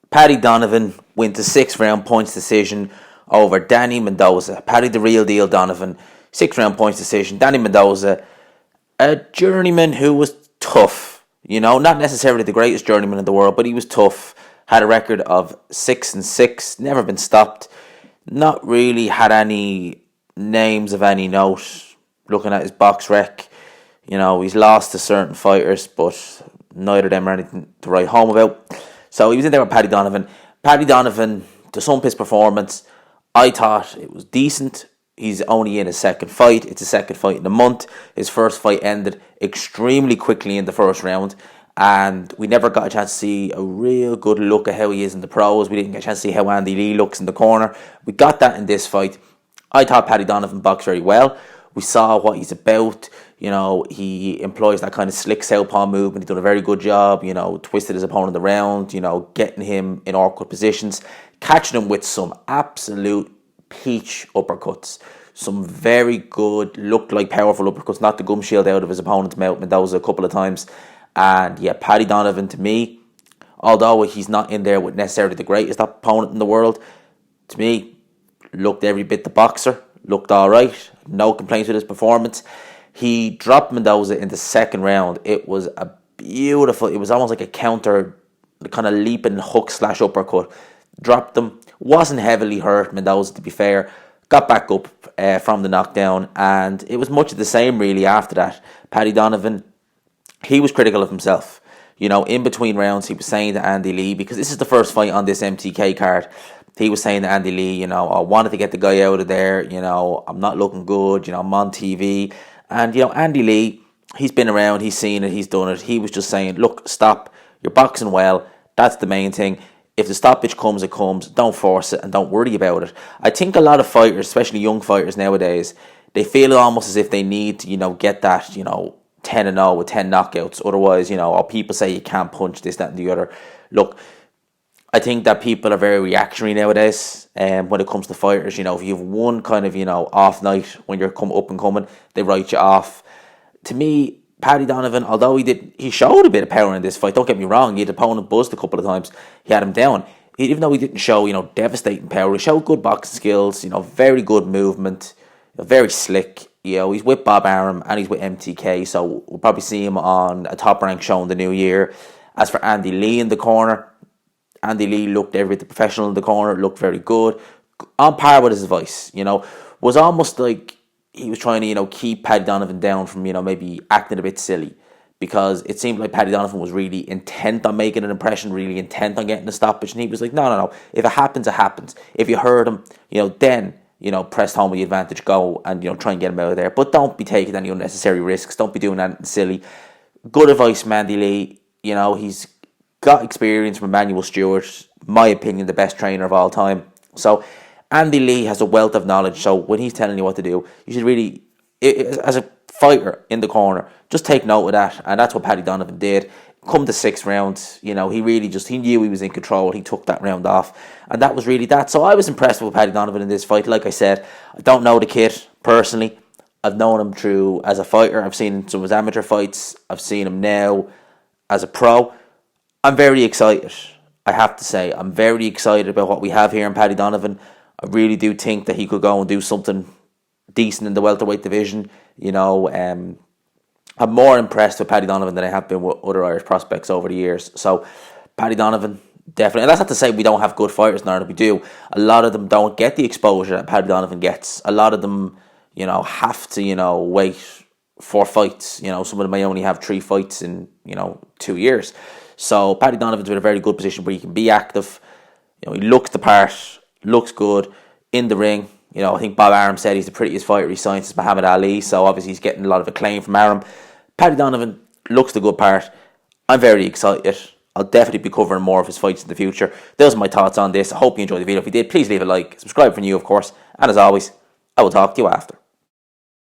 Paddy Donovan wins the 6th round points decision over Danny Mendoza. Paddy the real deal Donovan, 6th round points decision. Danny Mendoza, a journeyman who was tough. Not necessarily the greatest journeyman in the world, but he was tough. Had a record of 6-6, never been stopped. Not really had any names of any note. Looking at his box rec, he's lost to certain fighters, but neither of them are anything to write home about. So he was in there with Paddy Donovan. Paddy Donovan, to sum up his performance, I thought it was decent. He's only in his second fight. It's his second fight in a month. His first fight ended extremely quickly in the first round, and we never got a chance to see a real good look at how he is in the pros. We didn't get a chance to see how Andy Lee looks in the corner. We got that in this fight. I thought Paddy Donovan boxed very well. We saw what he's about. He employs that kind of slick southpaw movement. He's done a very good job, twisted his opponent around, getting him in awkward positions, catching him with some absolute peach uppercuts. Some very good, looked like powerful uppercuts, knocked the gum shield out of his opponent's mouth, Mendoza, a couple of times. And yeah, Paddy Donovan, to me, although he's not in there with necessarily the greatest opponent in the world, to me, looked every bit the boxer, looked all right, no complaints with his performance. He dropped Mendoza in the second round. It was it was almost like a counter, kind of leaping hook / uppercut. Dropped him, wasn't heavily hurt, Mendoza, to be fair. Got back up from the knockdown, and it was much of the same really after that. Paddy Donovan, he was critical of himself. In between rounds, he was saying to Andy Lee, because this is the first fight on this MTK card, he was saying to Andy Lee, I wanted to get the guy out of there, I'm not looking good, I'm on TV. And, Andy Lee, he's been around, he's seen it, he's done it. He was just saying, look, stop, you're boxing well, that's the main thing. If the stoppage comes, it comes. Don't force it and don't worry about it. I think a lot of fighters, especially young fighters nowadays, they feel almost as if they need to, get that, 10-0 with 10 knockouts. Otherwise, or people say you can't punch this, that and the other. Look, I think that people are very reactionary nowadays when it comes to fighters. If you have one kind of, off night when you're up and coming, they write you off. To me, Paddy Donovan, although he showed a bit of power in this fight, don't get me wrong, he had the opponent buzzed a couple of times, he had him down. Even though he didn't show, devastating power, he showed good boxing skills, very good movement, very slick. He's with Bob Arum and he's with MTK, so we'll probably see him on a top rank show in the new year. As for Andy Lee in the corner, Andy Lee looked every bit professional in the corner, looked very good, on par with his voice, was almost like he was trying to, keep Paddy Donovan down from, maybe acting a bit silly, because it seemed like Paddy Donovan was really intent on making an impression, really intent on getting a stoppage, and he was like, no, if it happens, it happens. If you hurt him, then, press home with the advantage, go and, try and get him out of there. But don't be taking any unnecessary risks. Don't be doing anything silly. Good advice from Andy Lee. He's got experience from Emmanuel Stewart, my opinion, the best trainer of all time. So Andy Lee has a wealth of knowledge, so when he's telling you what to do, you should really, as a fighter in the corner, just take note of that, and that's what Paddy Donovan did. Come the 6th round, he really he knew he was in control, he took that round off, and that was really that. So I was impressed with Paddy Donovan in this fight. Like I said, I don't know the kid personally. I've known him through as a fighter, I've seen some of his amateur fights, I've seen him now as a pro. I'm very excited, I have to say. I'm very excited about what we have here in Paddy Donovan. I really do think that he could go and do something decent in the welterweight division. I'm more impressed with Paddy Donovan than I have been with other Irish prospects over the years. So, Paddy Donovan, definitely. And that's not to say we don't have good fighters, nor that we do. A lot of them don't get the exposure that Paddy Donovan gets. A lot of them, have to, wait 4 fights. Some of them may only have 3 fights in, 2 years. So, Paddy Donovan's in a very good position where he can be active. He looks the part, looks good in the ring. I think Bob Arum said he's the prettiest fighter he's signed since Muhammad Ali, so obviously he's getting a lot of acclaim from Arum. Paddy Donovan looks the good part. I'm very excited. I'll definitely be covering more of his fights in the future. Those are my thoughts on this. I hope you enjoyed the video. If you did, please leave a like. Subscribe for new, of course. And as always, I will talk to you after.